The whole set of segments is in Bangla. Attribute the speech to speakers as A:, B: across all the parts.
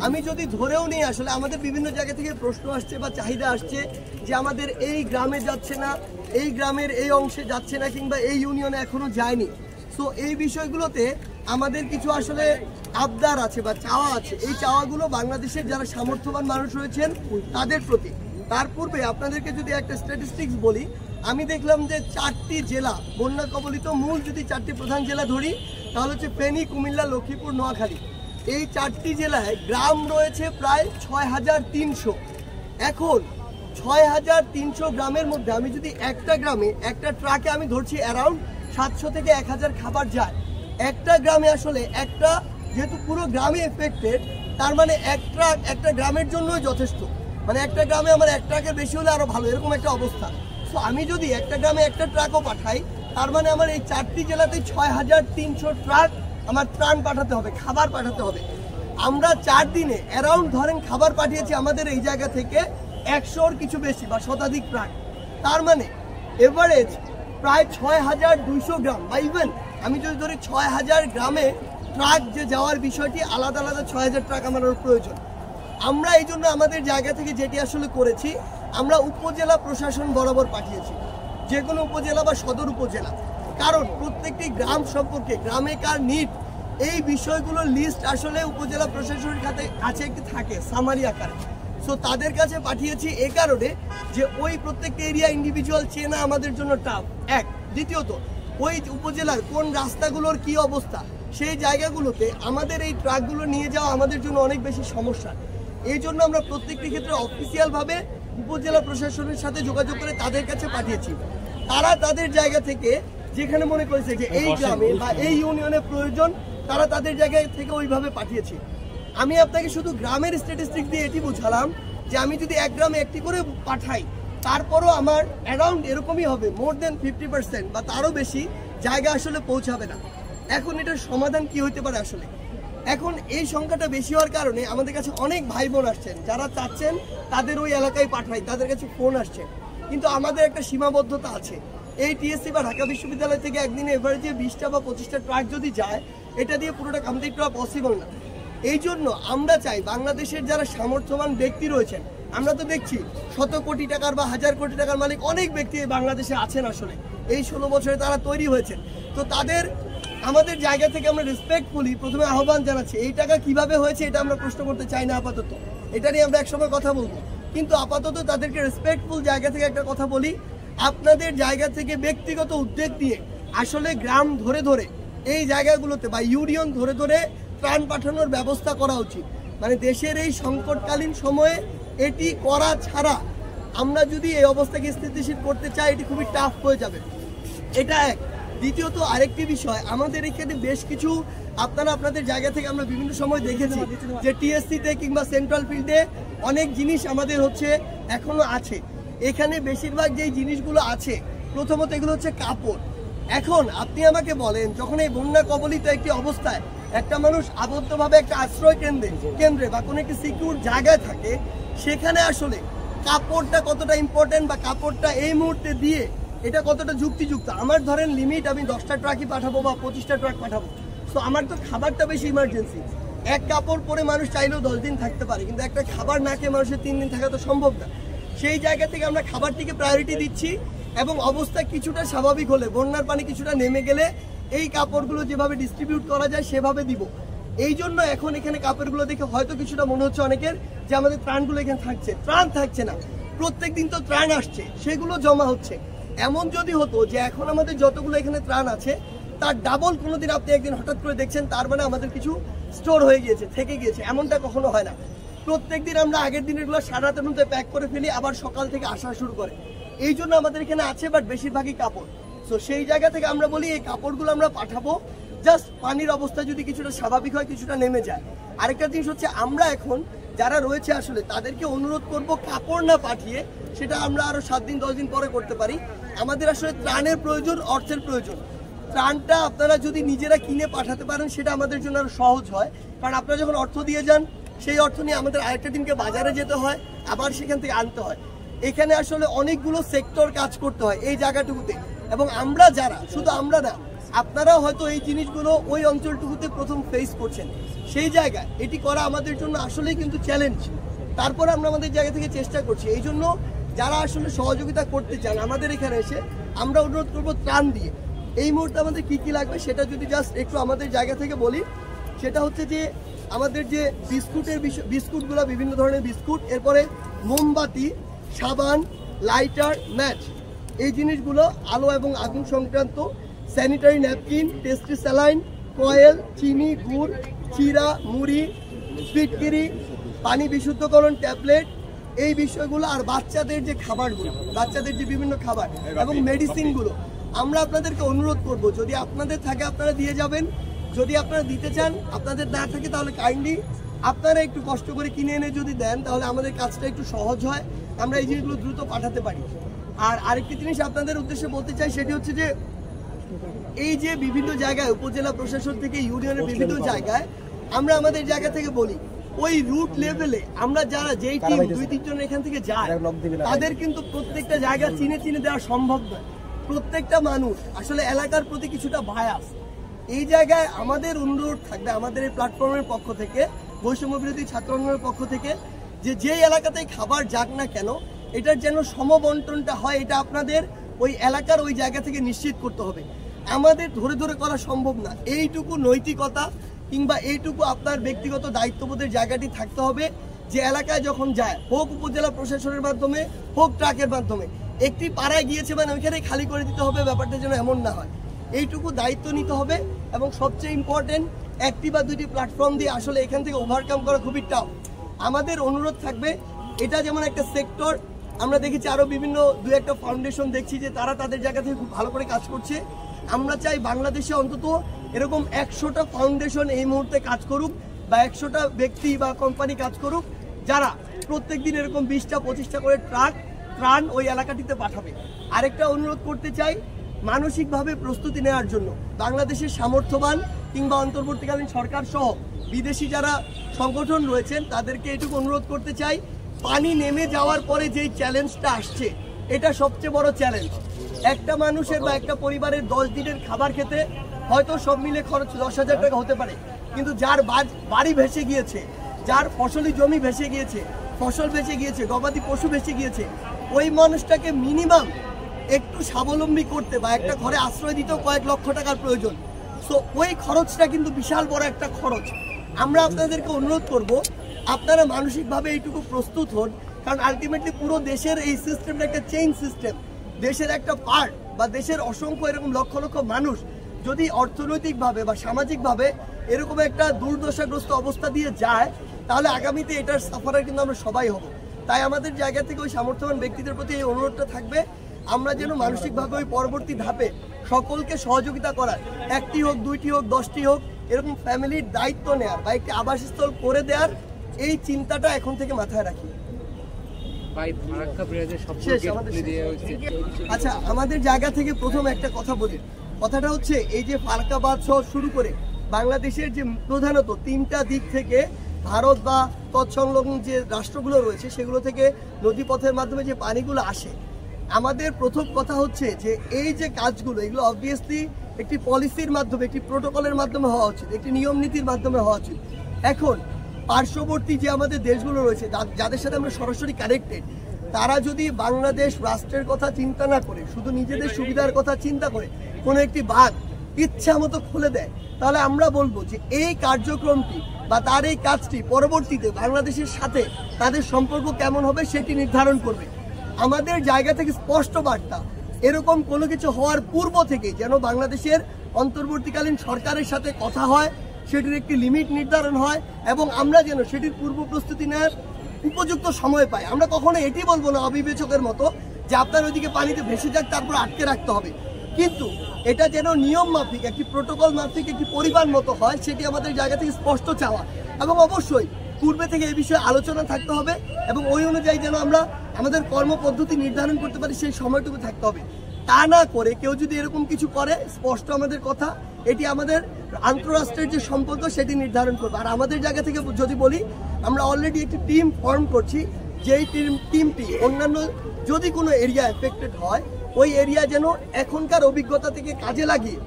A: আমি যদি ধরেও নিই আসলে আমাদের বিভিন্ন জায়গা থেকে প্রশ্ন আসছে বা চাহিদা আসছে যে আমাদের এই গ্রামে যাচ্ছে না, এই গ্রামের এই অংশে যাচ্ছে না, কিংবা এই ইউনিয়নে এখনো যায়নি। সো এই বিষয়গুলোতে আমাদের কিছু আসলে আবদার আছে বা চাওয়া আছে। এই চাওয়াগুলো বাংলাদেশের যারা সামর্থ্যবান মানুষ রয়েছেন তাদের প্রতি। তার পূর্বে আপনাদেরকে যদি একটা স্ট্যাটিস্টিক্স বলি, আমি দেখলাম যে 4টি জেলা বন্যা কবলিত, মূল যদি 4টি প্রধান জেলা ধরি তাহলে হচ্ছে ফেনী, কুমিল্লা, লক্ষ্মীপুর, নোয়াখালী। এই 4টি জেলায় গ্রাম রয়েছে প্রায় 6300। এখন 6300 গ্রামের মধ্যে আমি যদি একটা গ্রামে একটা ট্রাকে আমি ধরছি অ্যারাউন্ড 700 থেকে 1000 খাবার যায়। একটা গ্রামে আসলে একটা, যেহেতু পুরো গ্রামে এফেক্টেড, তার মানে একটা গ্রামের জন্যই যথেষ্ট। মানে একটা গ্রামে আমার এক ট্রাকের বেশি হলে আরো ভালো, এরকম একটা অবস্থা। সো আমি যদি একটা গ্রামে একটা ট্রাকও পাঠাই, তার মানে আমার এই 4টি জেলাতে 6300 ট্রাক আমার ত্রাণ পাঠাতে হবে, খাবার পাঠাতে হবে। আমরা 4 দিনে অ্যারাউন্ড ধরেন খাবার পাঠিয়েছি আমাদের এই জায়গা থেকে 100-র কিছু বেশি বা শতাধিক ট্রাক। তার মানে এভারেজ প্রায় 6200 গ্রাম, বা ইভেন আমি যদি ধরি 6000 গ্রামে ট্রাক যে যাওয়ার বিষয়টি আলাদা আলাদা 6000 ট্রাক আমার প্রয়োজন। আমরা এই জন্য আমাদের জায়গা থেকে যেটি আসলে করেছি, আমরা উপজেলা প্রশাসন বরাবর পাঠিয়েছি, যে কোনো উপজেলা বা সদর উপজেলা। কারণ প্রত্যেকটি গ্রাম সম্পর্কে, গ্রামে কার নিড, এই বিষয়গুলো লিস্ট আসলে উপজেলা প্রশাসনের কাছে একটি থাকে সামারি আকারে। সো তাদের কাছে পাঠিয়েছি এ কারণে যে ওই প্রত্যেকটা এরিয়া ইন্ডিভিজুয়াল চেনা আমাদের জন্য টাফ, এক। দ্বিতীয়ত ওই উপজেলার কোন রাস্তাগুলোর কি অবস্থা, সেই জায়গাগুলোতে আমাদের এই ট্রাকগুলো নিয়ে যাওয়া আমাদের জন্য অনেক বেশি সমস্যা। এই জন্য আমরা প্রত্যেকটি ক্ষেত্রে অফিসিয়ালভাবে উপজেলা প্রশাসনের সাথে যোগাযোগ করে তাদের কাছে পাঠিয়েছি। তারা তাদের জায়গা থেকে যেখানে মনে করেছে যে এই গ্রামে বা এই ইউনিয়নে প্রয়োজন, তারা তাদের জায়গা থেকে ওইভাবে পাঠিয়েছে। আমি আপনাকে শুধু গ্রামের স্ট্যাটিস্টিক্স দিয়ে এটি বোঝালাম যে আমি যদি এক গ্রামে একটি করে পাঠাই, তারপরও আমার অ্যারাউন্ড এরকমই হবে, মোর দেন 50% বা তারও বেশি জায়গা আসলে পৌঁছাবে না। এখন এটার সমাধান কি হতে পারে আসলে? এখন এই সংখ্যাটা বেশি হওয়ার কারণে আমাদের কাছে অনেক ভাই বোন আসছেন যারা চাচ্ছেন তাদের ওই এলাকায় পাঠাই, তাদের কাছে ফোন আসছে। কিন্তু আমাদের একটা সীমাবদ্ধতা আছে। এই টিএসসি বা ঢাকা বিশ্ববিদ্যালয় থেকে একদিনে এভারেজে 20টা বা 25টা ট্রাক যদি যায়, এটা দিয়ে পুরোটা কমপ্লিট করা পসিবল না। এই জন্য আমরা চাই বাংলাদেশের যারা সামর্থ্যবান ব্যক্তি রয়েছেন, আমরা তো দেখছি শত কোটি টাকার বা হাজার কোটি টাকার মালিক অনেক ব্যক্তি বাংলাদেশে আছেন, আসলে এই 16 বছরে তারা তৈরি হয়েছেন। তো তাদের আমাদের জায়গা থেকে আমরা রেসপেক্টফুলি প্রথমে আহ্বান জানাচ্ছি। এই টাকা কিভাবে হয়েছে এটা আমরা প্রশ্ন করতে চাই না আপাতত, এটা নিয়ে আমরা একসময় কথা বলবো। কিন্তু আপাতত তাদেরকে রেসপেক্টফুল জায়গা থেকে একটা কথা বলি, আপনাদের জায়গা থেকে ব্যক্তিগত উদ্যোগ দিয়ে আসলে গ্রাম ধরে ধরে এই জায়গাগুলোতে বা ইউনিয়ন ধরে ধরে ত্রাণ পাঠানোর ব্যবস্থা করা উচিত। মানে দেশের এই সংকটকালীন সময়ে এটি করা ছাড়া আমরা যদি এই অবস্থাকে স্থিতিশীল করতে চাই, এটি খুবই টাফ হয়ে যাবে। এটা এক। দ্বিতীয়ত আরেকটি বিষয়, আমাদের এখানে বেশ কিছু আপনাদের জায়গা থেকে আমরা বিভিন্ন সময় দেখেছি যে টিএসসিতে কিংবা সেন্ট্রাল ফিল্ডে অনেক জিনিস আমাদের হচ্ছে এখনো আছে। এখানে বেশিরভাগ যেই জিনিসগুলো আছে, প্রথমত এগুলো হচ্ছে কাপড়। এখন আপনি আমাকে বলেন, যখন এই বন্যা কবলিত একটি অবস্থায় একটা মানুষ আবদ্ধভাবে একটা আশ্রয় কেন্দ্রে বা কোনো একটি সিকিউর জায়গায় থাকে, সেখানে আসলে কাপড়টা কতটা ইম্পর্টেন্ট বা কাপড়টা এই মুহূর্তে দিয়ে এটা কতটা যুক্তিযুক্ত। আমার ধরেন লিমিট আমি 10টা ট্রাকই পাঠাবো বা 25টা ট্রাক পাঠাবো, তো আমার তো খাবারটা বেশি ইমার্জেন্সি। এক কাপড় পরে মানুষ চাইলেও 10 দিন থাকতে পারে, কিন্তু একটা খাবার না খেয়ে মানুষের 3 দিন থাকা তো সম্ভব না। সেই জায়গা থেকে আমরা খাবারটিকে প্রায়োরিটি দিচ্ছি এবং অবস্থা কিছুটা স্বাভাবিক হলে, বন্যার পানি কিছুটা নেমে গেলে এই কাপড়গুলো যেভাবে ডিস্ট্রিবিউট করা যায় সেভাবে দিব। এই জন্য এখন এখানে কাপড়গুলো দেখে হয়তো কিছুটা মনে হচ্ছে অনেকের যে আমাদের ত্রাণগুলো এখানে থাকছে, ত্রাণ থাকছে না। প্রত্যেক দিন তো ত্রাণ আসছে, সেগুলো জমা হচ্ছে। এমন যদি হতো যে এখন আমাদের যতগুলো এখানে ত্রাণ আছে তার ডাবল কোনোদিন আপনি একদিন হঠাৎ করে দেখছেন, তার মানে আমাদের কিছু স্টোর হয়ে গিয়েছে, থেকে গিয়েছে, এমনটা কখনো হয় না। প্রত্যেক দিন আমরা আগের দিনেরগুলো সারা রাতের মধ্যে প্যাক করে ফেলি, আবার সকাল থেকে আসা শুরু করে। এই জন্য আমাদের এখানে আছে, বাট বেশিরভাগই কাপড়। সো সেই জায়গা থেকে আমরা বলি এই কাপড়গুলো আমরা পাঠাবো, জাস্ট পানির অবস্থা যদি কিছুটা স্বাভাবিক হয়, কিছুটা নেমে যায়। আরেকটা জিনিস হচ্ছে, আমরা এখন যারা রয়েছে আসলে তাদেরকে অনুরোধ করব কাপড় না পাঠিয়ে, সেটা আমরা আরো 7 দিন 10 দিন পরে করতে পারি। আমাদের আসলে ত্রাণের প্রয়োজন, অর্থের প্রয়োজন। ত্রাণটা আপনারা যদি নিজেরা কিনে পাঠাতে পারেন সেটা আমাদের জন্য আরো সহজ হয়, কারণ আপনারা যখন অর্থ দিয়ে যান সেই অর্থ নিয়ে আমাদের আরেকটা দিনকে বাজারে যেতে হয়, আবার সেখান থেকে আনতে হয়। এখানে আসলে অনেকগুলো সেক্টর কাজ করতে হয় এই জায়গাটুকুতে, এবং আমরা যারা, শুধু আমরা না, আপনারাও হয়তো এই জিনিসগুলো ওই অঞ্চলটুকুতে প্রথম ফেস করছেন, সেই জায়গায় এটি করা আমাদের জন্য আসলেই কিন্তু চ্যালেঞ্জ। তারপরে আমরা আমাদের জায়গা থেকে চেষ্টা করছি। এই জন্য যারা আসলে সহযোগিতা করতে চান আমাদের এখানে এসে, আমরা অনুরোধ করবো ত্রাণ দিয়ে। এই মুহূর্তে আমাদের কী কী লাগবে সেটা যদি জাস্ট একটু আমাদের জায়গা থেকে বলি, সেটা হচ্ছে যে আমাদের যে বিস্কুটগুলো, বিভিন্ন ধরনের বিস্কুট, এরপরে মোমবাতি, সাবান, লাইটার, ম্যাচ, এই জিনিসগুলো, আলো এবং আগুন সংক্রান্ত, sanitary napkin, tasty saline, coil, চিনি, গুড়, চিরা, মুড়ি, ফিটকিরি, পানি বিশুদ্ধকরণ ট্যাবলেট, এই বিষয়গুলো, আর বাচ্চাদের যে খাবারগুলো, বাচ্চাদের যে বিভিন্ন খাবার এবং মেডিসিনগুলো আমরা আপনাদেরকে অনুরোধ করব, যদি আপনাদের থাকে আপনারা দিয়ে যাবেন, যদি আপনারা দিতে চান, আপনাদের না থাকে তাহলে কাইন্ডলি আপনারা একটু কষ্ট করে কিনে এনে যদি দেন তাহলে আমাদের কাজটা একটু সহজ হয়, আমরা এই জিনিসগুলো দ্রুত পাঠাতে পারি। আর আরেকটি জিনিস আপনাদের উদ্দেশ্যে বলতে চাই, সেটি হচ্ছে যে এই যে বিভিন্ন জায়গায় উপজেলা প্রশাসন থেকে ইউনিয়নের বিভিন্ন জায়গায় আমরা আমাদের জায়গা থেকে বলি, ওই রুট লেভেলে আমরা যারা যেই টিম 2-3 জন এখান থেকে যায় তাদের কিন্তু প্রত্যেকটা জায়গা চিনে চিনে দেওয়া সম্ভব নয়। প্রত্যেকটা মানুষ আসলে এলাকার প্রতি কিছুটা বায়াস। এই জায়গায় আমাদের অনুরোধ থাকবে আমাদের এই প্ল্যাটফর্মের পক্ষ থেকে, বৈষম্য বিরোধী ছাত্র আন্দোলনের পক্ষ থেকে, যে যেই এলাকাতেই খাবার যাক না কেন এটার যেন সমবন্টনটা হয়, এটা আপনাদের ওই এলাকার ওই জায়গা থেকে নিশ্চিত করতে হবে। আমাদের ধরে ধরে করা সম্ভব না। এইটুকু নৈতিকতা কিংবা এইটুকু আপনার ব্যক্তিগত দায়িত্ববোধের জায়গাটি থাকতে হবে যে এলাকায় যখন যায়, হোক উপজেলা প্রশাসনের মাধ্যমে, হোক ট্রাকের মাধ্যমে, একটি পাড়ায় গিয়েছে মানে ওইখানে খালি করে দিতে হবে, ব্যাপারটা যেন এমন না হয়। এইটুকু দায়িত্ব নিতে হবে। এবং সবচেয়ে ইম্পর্টেন্ট, একটি বা দুটি প্ল্যাটফর্ম দিয়ে আসলে এখান থেকে ওভারকাম করা খুবই টাফ। আমাদের অনুরোধ থাকবে, এটা যেমন একটা সেক্টর, আমরা দেখেছি আরও বিভিন্ন 2-1টা ফাউন্ডেশন দেখছি যে তারা তাদের জায়গা থেকে খুব ভালো করে কাজ করছে। আমরা চাই বাংলাদেশে অন্তত এরকম 100টা ফাউন্ডেশন এই মুহূর্তে কাজ করুক, বা 100টা ব্যক্তি বা কোম্পানি কাজ করুক, যারা প্রত্যেক দিন এরকম 20টা-25টা করে ত্রাণ ওই এলাকাটিতে পাঠাবে। আরেকটা অনুরোধ করতে চাই, মানসিকভাবে প্রস্তুতি নেওয়ার জন্য বাংলাদেশের সামর্থ্যবান কিংবা অন্তর্বর্তীকালীন সরকার সহ বিদেশি যারা সংগঠন রয়েছেন তাদেরকে এটুকু অনুরোধ করতে চাই, পানি নেমে যাওয়ার পরে যেই চ্যালেঞ্জটা আসছে এটা সবচেয়ে বড় চ্যালেঞ্জ। একটা মানুষের বা একটা পরিবারের 10 দিনের খাবার খেতে হয়তো সব মিলে খরচ 10,000 টাকা হতে পারে, কিন্তু যার বাড়ি ভেসে গিয়েছে, যার ফসলি জমি ভেসে গিয়েছে, ফসল ভেসে গিয়েছে, গবাদি পশু ভেসে গিয়েছে, ওই মানুষটাকে মিনিমাম একটু স্বাবলম্বী করতে বা একটা ঘরে আশ্রয় দিতেও কয়েক লক্ষ টাকার প্রয়োজন। সো ওই খরচটা কিন্তু বিশাল বড় একটা খরচ। আমরা আপনাদেরকে অনুরোধ করব, আপনারা মানসিকভাবে এইটুকু প্রস্তুত হন, কারণ আলটিমেটলি পুরো দেশের এই সিস্টেমটা একটা চেইন সিস্টেম। দেশের একটা পার্ট বা দেশের অসংখ্য এরকম লক্ষ লক্ষ মানুষ যদি অর্থনৈতিকভাবে বা সামাজিকভাবে এরকম একটা দুর্দশাগ্রস্ত অবস্থা দিয়ে যায়, তাহলে আগামীতে এটার সাফারার কিন্তু আমরা সবাই হব। তাই আমাদের জায়গা থেকে ওই সামর্থ্যবান ব্যক্তিদের প্রতি এই অনুরোধটা থাকবে, আমরা যেন মানসিকভাবে ওই পরবর্তী ধাপে সকলকে সহযোগিতা করার, 1টি হোক, 2টি হোক, 10টি হোক, এরকম ফ্যামিলির দায়িত্ব নেওয়ার বা একটি আবাসস্থল করে দেওয়ার এই চিন্তাটা এখন থেকে মাথায় রাখি। আচ্ছা, আমাদের জায়গা থেকে প্রথম একটা কথা বলি, কথাটা হচ্ছে এই যে ফারাক্কাবাদ সহ শুরু করে বাংলাদেশের যে প্রধানত 3টা দিক থেকে ভারত বা তৎসংলগ্ন যে রাষ্ট্রগুলো রয়েছে সেগুলো থেকে নদীপথের মাধ্যমে যে পানিগুলো আসে, আমাদের প্রথম কথা হচ্ছে যে এই যে কাজগুলো, এগুলো অবভিয়াসলি একটি পলিসির মাধ্যমে, একটি প্রোটোকলের মাধ্যমে হওয়া উচিত, একটি নিয়ম নীতির মাধ্যমে হওয়া উচিত। এখন পার্শ্ববর্তী যে আমাদের দেশগুলো রয়েছে যাদের সাথে আমরা সরাসরি কানেক্টেড, তারা যদি বাংলাদেশ রাষ্ট্রের কথা চিন্তা না করে শুধু নিজেদের সুবিধার কথা চিন্তা করে কোনো একটি বাঁধ ইচ্ছা মতো খুলে দেয়, তাহলে আমরা বলবো যে এই কার্যক্রমটি বা তার এই কাজটি পরবর্তীতে বাংলাদেশের সাথে তাদের সম্পর্ক কেমন হবে সেটি নির্ধারণ করবে। আমাদের জায়গা থেকে স্পষ্ট বার্তা, এরকম কোনো কিছু হওয়ার পূর্ব থেকে যেন বাংলাদেশের অন্তর্বর্তীকালীন সরকারের সাথে কথা হয়, সেটির একটি লিমিট নির্ধারণ হয় এবং আমরা যেন সেটির পূর্ব প্রস্তুতি নেওয়ার উপযুক্ত সময় পাই। আমরা কখনো এটি বলবো না অবিবেচকের মতো যে আপনার ওইদিকে পানিতে ভেসে যাক তারপর আটকে রাখতে হবে, কিন্তু এটা যেন নিয়ম মাফিক, একটি প্রোটোকল মাফিক, একটি পরিবার মতো হয়, সেটি আমাদের জায়গা থেকে স্পষ্ট চাওয়া। এবং অবশ্যই পূর্বে থেকে এই বিষয়ে আলোচনা থাকতে হবে এবং ওই অনুযায়ী যেন আমরা আমাদের কর্মপদ্ধতি নির্ধারণ করতে পারি, সেই সময়টুকু থাকতে হবে। তা না করে কেউ যদি এরকম কিছু করে, স্পষ্ট আমাদের কথা, এটি আমাদের আন্তঃরাষ্ট্রের যে সম্পর্ক সেটি নির্ধারণ করবে। আর আমাদের জায়গা থেকে যদি বলি, আমরা অলরেডি একটি টিম ফর্ম করছি, যেই টিমটি অন্যান্য যদি কোনো এরিয়া এফেক্টেড হয়, ওই এরিয়া যেন এখনকার অভিজ্ঞতা থেকে কাজে লাগিয়ে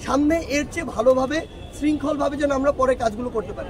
A: সামনে এর চেয়ে ভালোভাবে শৃঙ্খলভাবে যেন আমরা পরে কাজগুলো করতে পারি।